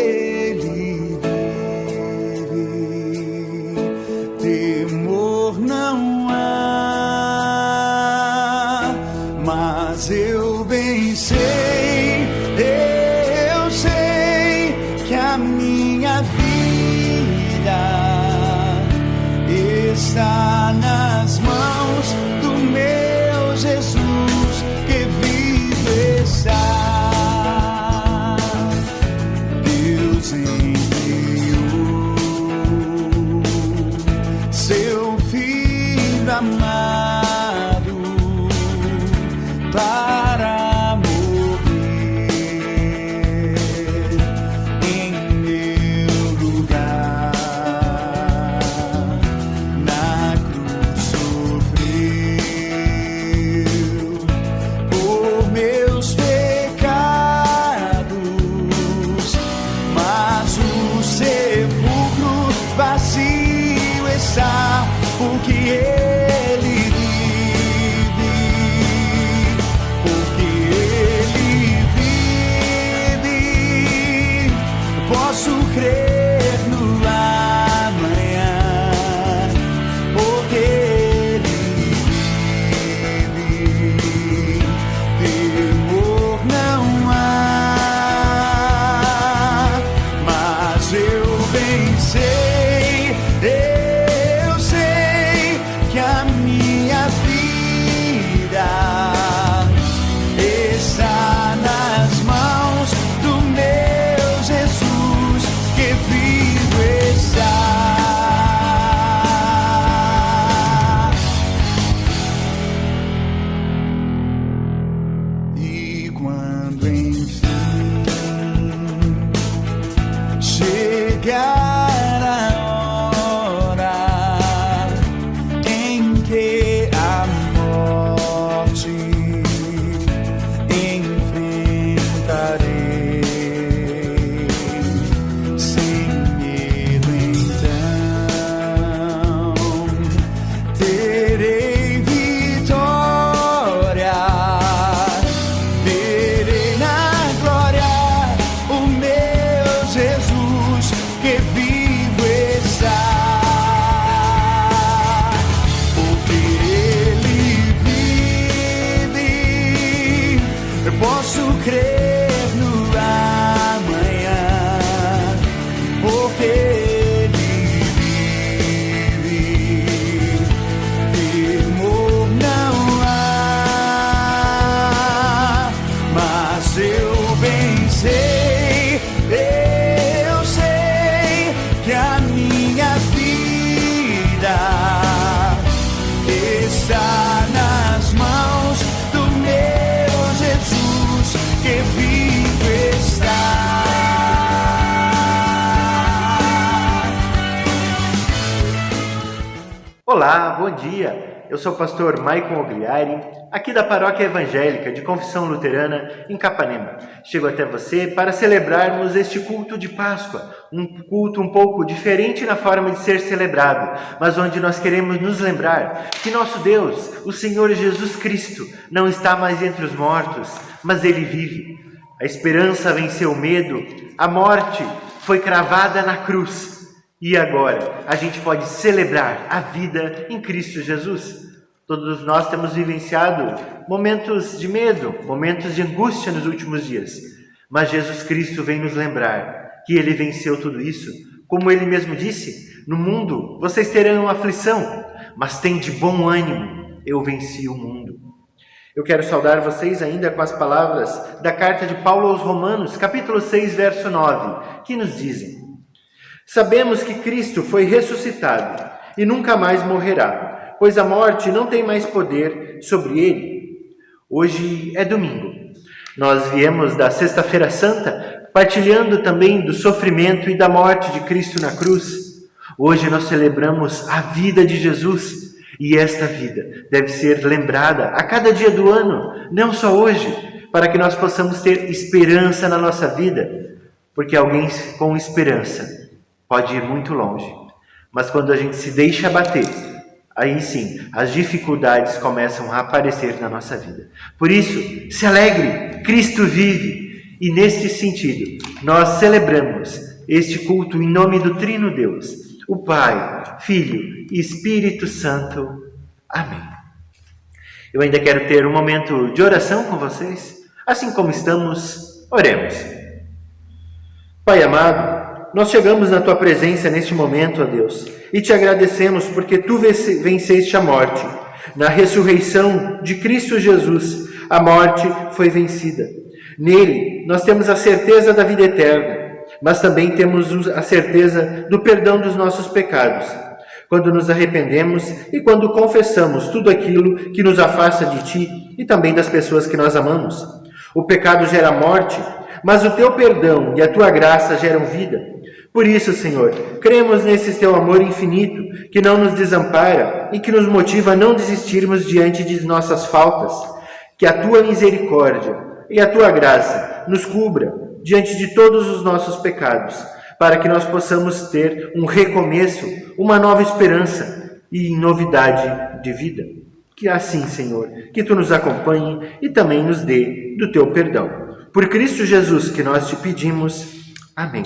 Ele vive, temor não há, mas eu bem sei, eu sei que a minha vida está nas mãos do meu Jesus que vive está. Deus enviou seu Filho amado para morrer em meu lugar. Na cruz sofreu por meus pecados, mas o sepulcro vazio está, porque Ele vive, porque Ele vive. Posso crer no amanhã, porque Ele vive. Temor não há, mas eu bem sei, eu sei que a minha vida está nas mãos do meu Jesus que vivo está. E quando enfim chegar a hora em que a morte enfrentarei, sem medo então terei vitória, verei na glória o meu Jesus que vivo está, porque Ele vive. Eu posso crer no amanhã, porque Ele vive. Temor não há, mas eu bem sei, eu sei que a minha vida está nas mãos do meu Jesus que vivo está. Olá, bom dia! Eu sou o pastor Maicon Ogliari, aqui da Paróquia Evangélica de Confissão Luterana em Capanema. Chego até você para celebrarmos este culto de Páscoa, um culto um pouco diferente na forma de ser celebrado, mas onde nós queremos nos lembrar que nosso Deus, o Senhor Jesus Cristo, não está mais entre os mortos, mas Ele vive. A esperança venceu o medo, a morte foi cravada na cruz. E agora a gente pode celebrar a vida em Cristo Jesus. Todos nós temos vivenciado momentos de medo, momentos de angústia nos últimos dias. Mas Jesus Cristo vem nos lembrar que Ele venceu tudo isso. Como Ele mesmo disse, no mundo vocês terão aflição, mas tem de bom ânimo, eu venci o mundo. Eu quero saudar vocês ainda com as palavras da carta de Paulo aos Romanos, capítulo 6, verso 9, que nos dizem: sabemos que Cristo foi ressuscitado e nunca mais morrerá, pois a morte não tem mais poder sobre ele. Hoje é domingo. Nós viemos da Sexta-feira Santa, partilhando também do sofrimento e da morte de Cristo na cruz. Hoje nós celebramos a vida de Jesus, e esta vida deve ser lembrada a cada dia do ano, não só hoje, para que nós possamos ter esperança na nossa vida, porque alguém com esperança pode ir muito longe, mas quando a gente se deixa abater, aí sim, as dificuldades começam a aparecer na nossa vida. Por isso, se alegre, Cristo vive, e nesse sentido, nós celebramos este culto em nome do Trino Deus, o Pai, Filho e Espírito Santo. Amém. Eu ainda quero ter um momento de oração com vocês. Assim como estamos, oremos. Pai amado, nós chegamos na Tua presença neste momento, ó Deus, e Te agradecemos porque Tu venceste a morte. Na ressurreição de Cristo Jesus, a morte foi vencida. Nele, nós temos a certeza da vida eterna, mas também temos a certeza do perdão dos nossos pecados, quando nos arrependemos e quando confessamos tudo aquilo que nos afasta de Ti e também das pessoas que nós amamos. O pecado gera morte, mas o Teu perdão e a Tua graça geram vida. Por isso, Senhor, cremos nesse Teu amor infinito, que não nos desampara e que nos motiva a não desistirmos diante de nossas faltas. Que a Tua misericórdia e a Tua graça nos cubra diante de todos os nossos pecados, para que nós possamos ter um recomeço, uma nova esperança e novidade de vida. Que assim, Senhor, que Tu nos acompanhe e também nos dê do Teu perdão. Por Cristo Jesus que nós Te pedimos. Amém.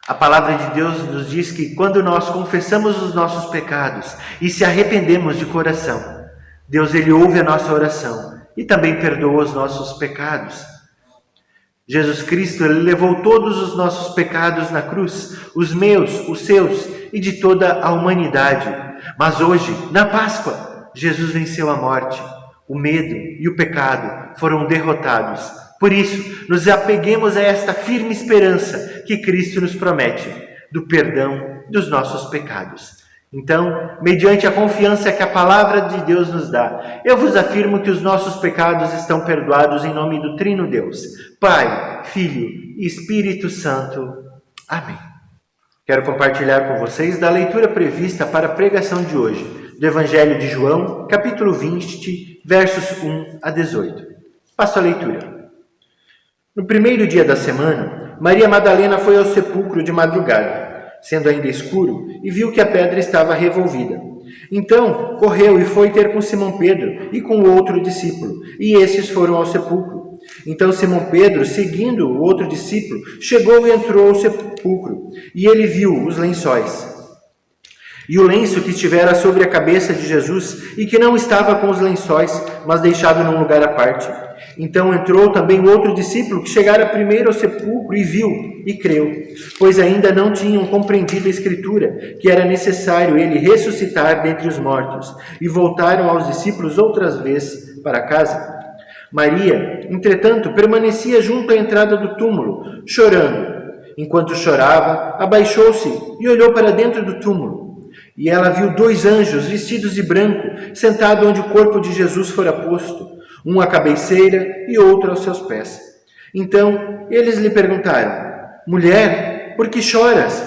A palavra de Deus nos diz que quando nós confessamos os nossos pecados e se arrependemos de coração, Deus ele ouve a nossa oração e também perdoa os nossos pecados. Jesus Cristo ele levou todos os nossos pecados na cruz, os meus, os seus e de toda a humanidade. Mas hoje, na Páscoa, Jesus venceu a morte, o medo e o pecado foram derrotados. Por isso, nos apeguemos a esta firme esperança que Cristo nos promete, do perdão dos nossos pecados. Então, mediante a confiança que a palavra de Deus nos dá, eu vos afirmo que os nossos pecados estão perdoados em nome do Trino Deus, Pai, Filho e Espírito Santo. Amém. Quero compartilhar com vocês da leitura prevista para a pregação de hoje, do Evangelho de João, capítulo 20, versos 1 a 18. Passo a leitura. No primeiro dia da semana, Maria Madalena foi ao sepulcro de madrugada, sendo ainda escuro, e viu que a pedra estava revolvida. Então, correu e foi ter com Simão Pedro e com o outro discípulo, e estes foram ao sepulcro. Então Simão Pedro, seguindo o outro discípulo, chegou e entrou ao sepulcro, e ele viu os lençóis. E o lenço que estivera sobre a cabeça de Jesus, e que não estava com os lençóis, mas deixado num lugar à parte. Então entrou também o outro discípulo, que chegara primeiro ao sepulcro, e viu, e creu, pois ainda não tinham compreendido a Escritura, que era necessário ele ressuscitar dentre os mortos, e voltaram aos discípulos outras vezes para casa. Maria, entretanto, permanecia junto à entrada do túmulo, chorando. Enquanto chorava, abaixou-se e olhou para dentro do túmulo. E ela viu 2 anjos vestidos de branco, sentados onde o corpo de Jesus fora posto, um à cabeceira e outro aos seus pés. Então eles lhe perguntaram: Mulher, por que choras?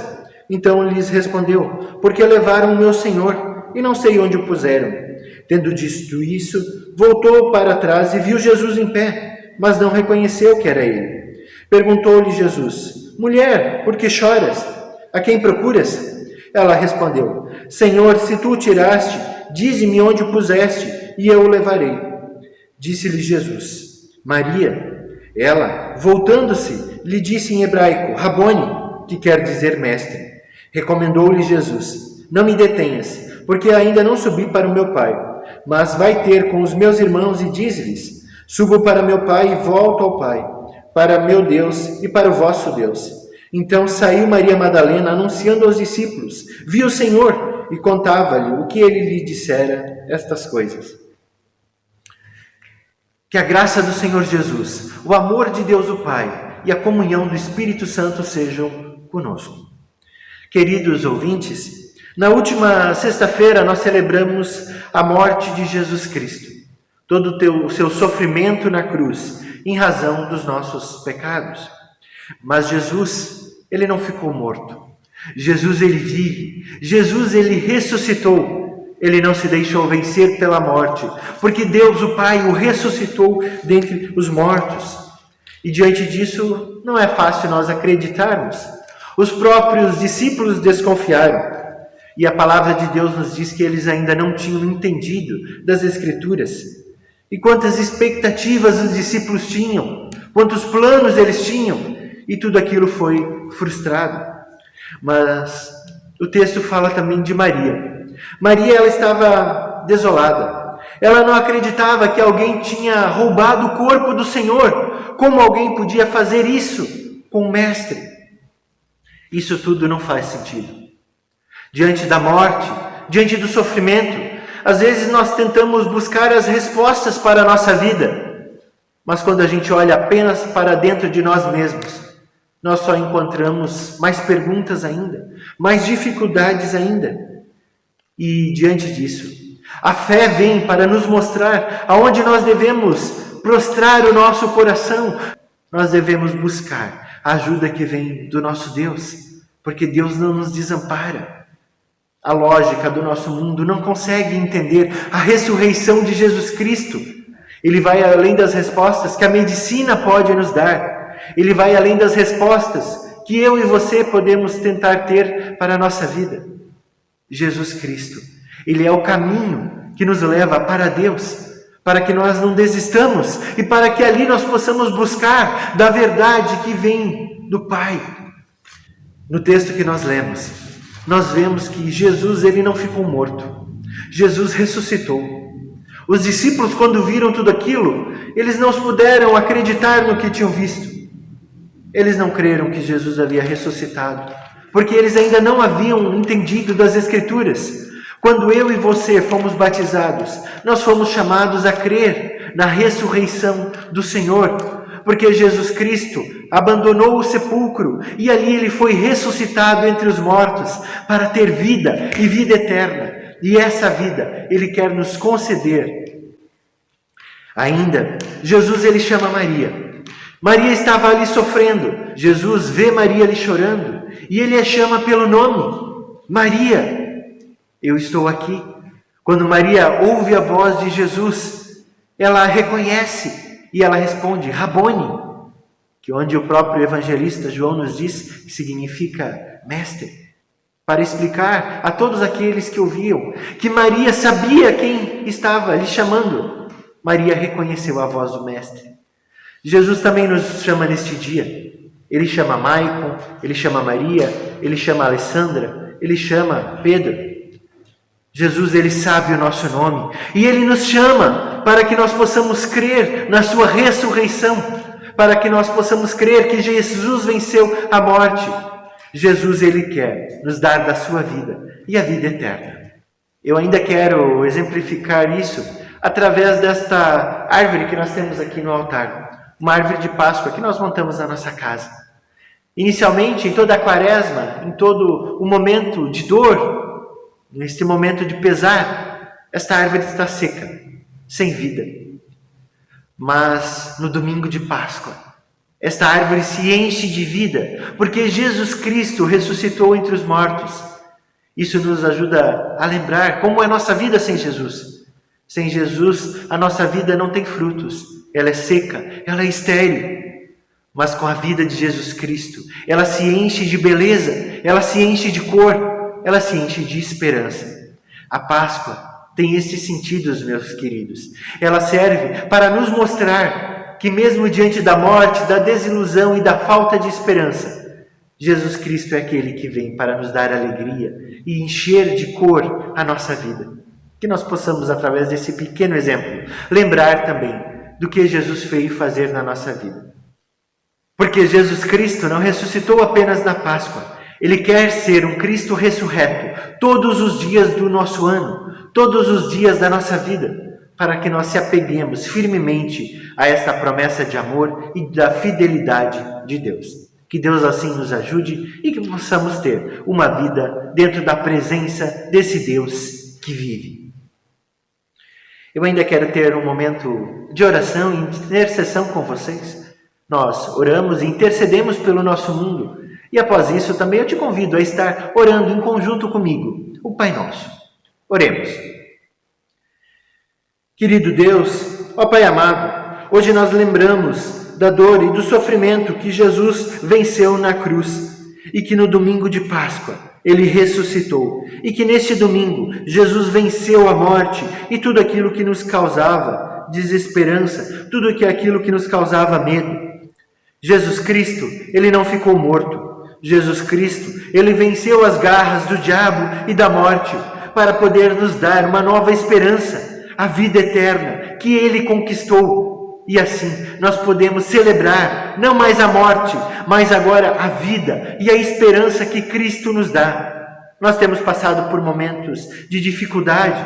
Então lhes respondeu: Porque levaram o meu Senhor e não sei onde o puseram. Tendo dito isso, voltou para trás e viu Jesus em pé, mas não reconheceu que era ele. Perguntou-lhe Jesus: Mulher, por que choras? A quem procuras? Ela respondeu: Senhor, se tu o tiraste, dize-me onde o puseste, e eu o levarei. Disse-lhe Jesus: Maria. Ela, voltando-se, lhe disse em hebraico: Rabone, que quer dizer mestre. Recomendou-lhe Jesus: Não me detenhas, porque ainda não subi para o meu Pai, mas vai ter com os meus irmãos e diz-lhes: Subo para meu Pai e volto ao Pai, para meu Deus e para o vosso Deus. Então saiu Maria Madalena anunciando aos discípulos: Viu o Senhor, e contava-lhe o que ele lhe dissera estas coisas. Que a graça do Senhor Jesus, o amor de Deus o Pai e a comunhão do Espírito Santo sejam conosco. Queridos ouvintes, na última sexta-feira nós celebramos a morte de Jesus Cristo, todo o seu sofrimento na cruz, em razão dos nossos pecados. Mas Jesus, ele não ficou morto. Jesus, ele vive. Jesus, ele ressuscitou. Ele não se deixou vencer pela morte, porque Deus, o Pai, o ressuscitou dentre os mortos. E diante disso, não é fácil nós acreditarmos. Os próprios discípulos desconfiaram. E a palavra de Deus nos diz que eles ainda não tinham entendido das Escrituras. E quantas expectativas os discípulos tinham, quantos planos eles tinham. e tudo aquilo foi frustrado. Mas o texto fala também de Maria. Maria, ela estava desolada. Ela não acreditava que alguém tinha roubado o corpo do Senhor. Como alguém podia fazer isso com o Mestre? Isso tudo não faz sentido. Diante da morte, diante do sofrimento, às vezes nós tentamos buscar as respostas para a nossa vida, mas quando a gente olha apenas para dentro de nós mesmos, nós só encontramos mais perguntas ainda, mais dificuldades ainda. E diante disso, a fé vem para nos mostrar aonde nós devemos prostrar o nosso coração. Nós devemos buscar a ajuda que vem do nosso Deus, porque Deus não nos desampara. A lógica do nosso mundo não consegue entender a ressurreição de Jesus Cristo. Ele vai além das respostas que a medicina pode nos dar. Ele vai além das respostas que eu e você podemos tentar ter para a nossa vida. Jesus Cristo, Ele é o caminho que nos leva para Deus, para que nós não desistamos e para que ali nós possamos buscar da verdade que vem do Pai. No texto que nós lemos, nós vemos que Jesus, Ele não ficou morto. Jesus ressuscitou. Os discípulos, quando viram tudo aquilo, eles não puderam acreditar no que tinham visto. Eles não creram que Jesus havia ressuscitado, porque eles ainda não haviam entendido das Escrituras. Quando eu e você fomos batizados, nós fomos chamados a crer na ressurreição do Senhor, porque Jesus Cristo abandonou o sepulcro e ali Ele foi ressuscitado entre os mortos para ter vida e vida eterna. E essa vida Ele quer nos conceder. Ainda, Jesus, Ele chama Maria. Maria estava ali sofrendo. Jesus vê Maria ali chorando e Ele a chama pelo nome. Maria, eu estou aqui. Quando Maria ouve a voz de Jesus, ela a reconhece e ela responde, Rabone, que onde o próprio evangelista João nos diz que significa mestre, para explicar a todos aqueles que ouviam que Maria sabia quem estava lhe chamando. Maria reconheceu a voz do mestre. Jesus também nos chama neste dia. Ele chama Maicon, Ele chama Maria, Ele chama Alessandra, Ele chama Pedro. Jesus, Ele sabe o nosso nome e Ele nos chama para que nós possamos crer na sua ressurreição, para que nós possamos crer que Jesus venceu a morte. Jesus, Ele quer nos dar da sua vida e a vida eterna. Eu ainda quero exemplificar isso através desta árvore que nós temos aqui no altar. Uma árvore de Páscoa que nós montamos na nossa casa. Inicialmente, em toda a quaresma, em todo o momento de dor, neste momento de pesar, esta árvore está seca, sem vida. Mas no domingo de Páscoa, esta árvore se enche de vida, porque Jesus Cristo ressuscitou entre os mortos. Isso nos ajuda a lembrar como é a nossa vida sem Jesus. Sem Jesus, a nossa vida não tem frutos. Ela é seca, ela é estéril. Mas com a vida de Jesus Cristo, ela se enche de beleza, ela se enche de cor, ela se enche de esperança. A Páscoa tem esses sentidos, meus queridos. Ela serve para nos mostrar que mesmo diante da morte, da desilusão e da falta de esperança, Jesus Cristo é aquele que vem para nos dar alegria e encher de cor a nossa vida. Que nós possamos, através desse pequeno exemplo, lembrar também do que Jesus veio fazer na nossa vida. Porque Jesus Cristo não ressuscitou apenas na Páscoa. Ele quer ser um Cristo ressurreto todos os dias do nosso ano, todos os dias da nossa vida, para que nós se apeguemos firmemente a esta promessa de amor e da fidelidade de Deus. Que Deus assim nos ajude e que possamos ter uma vida dentro da presença desse Deus que vive. Eu ainda quero ter um momento de oração e intercessão com vocês. Nós oramos e intercedemos pelo nosso mundo. E após isso também eu te convido a estar orando em conjunto comigo, o Pai Nosso. Oremos. Querido Deus, ó Pai amado, hoje nós lembramos da dor e do sofrimento que Jesus venceu na cruz e que no domingo de Páscoa Ele ressuscitou e que neste domingo Jesus venceu a morte e tudo aquilo que nos causava desesperança, tudo aquilo que nos causava medo. Jesus Cristo, ele não ficou morto. Jesus Cristo, ele venceu as garras do diabo e da morte para poder nos dar uma nova esperança, a vida eterna que ele conquistou. E assim nós podemos celebrar não mais a morte, mas agora a vida e a esperança que Cristo nos dá. Nós temos passado por momentos de dificuldade,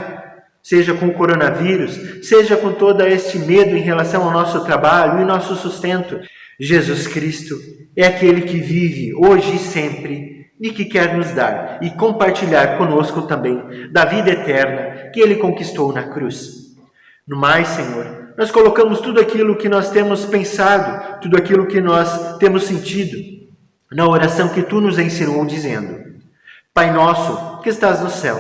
seja com o coronavírus, seja com todo este medo em relação ao nosso trabalho e nosso sustento. Jesus Cristo é aquele que vive hoje e sempre e que quer nos dar e compartilhar conosco também da vida eterna que ele conquistou na cruz. No mais, Senhor, nós colocamos tudo aquilo que nós temos pensado, tudo aquilo que nós temos sentido na oração que tu nos ensinou dizendo: Pai nosso que estás no céu,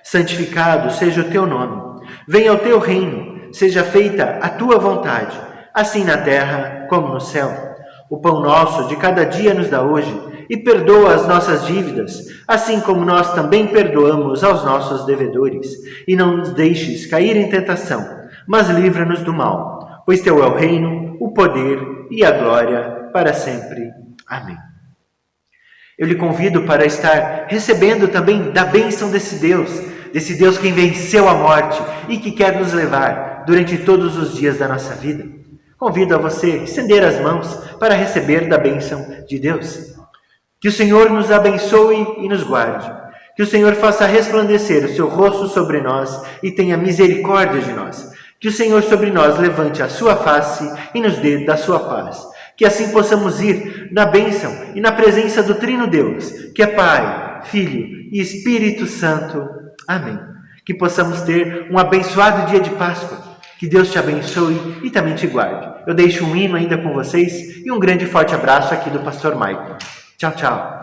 santificado seja o teu nome. Venha o teu reino, seja feita a tua vontade, assim na terra como no céu. O pão nosso de cada dia nos dá hoje, e perdoa as nossas dívidas, assim como nós também perdoamos aos nossos devedores. E não nos deixes cair em tentação, mas livra-nos do mal, pois teu é o reino, o poder e a glória para sempre. Amém. Eu lhe convido para estar recebendo também da bênção desse Deus que venceu a morte e que quer nos levar durante todos os dias da nossa vida. Convido a você a estender as mãos para receber da bênção de Deus. Que o Senhor nos abençoe e nos guarde. Que o Senhor faça resplandecer o seu rosto sobre nós e tenha misericórdia de nós. Que o Senhor sobre nós levante a sua face e nos dê da sua paz. Que assim possamos ir na bênção e na presença do Trino Deus, que é Pai, Filho e Espírito Santo. Amém. Que possamos ter um abençoado dia de Páscoa. Que Deus te abençoe e também te guarde. Eu deixo um hino ainda com vocês e um grande e forte abraço aqui do Pastor Maicon. Tchau, tchau.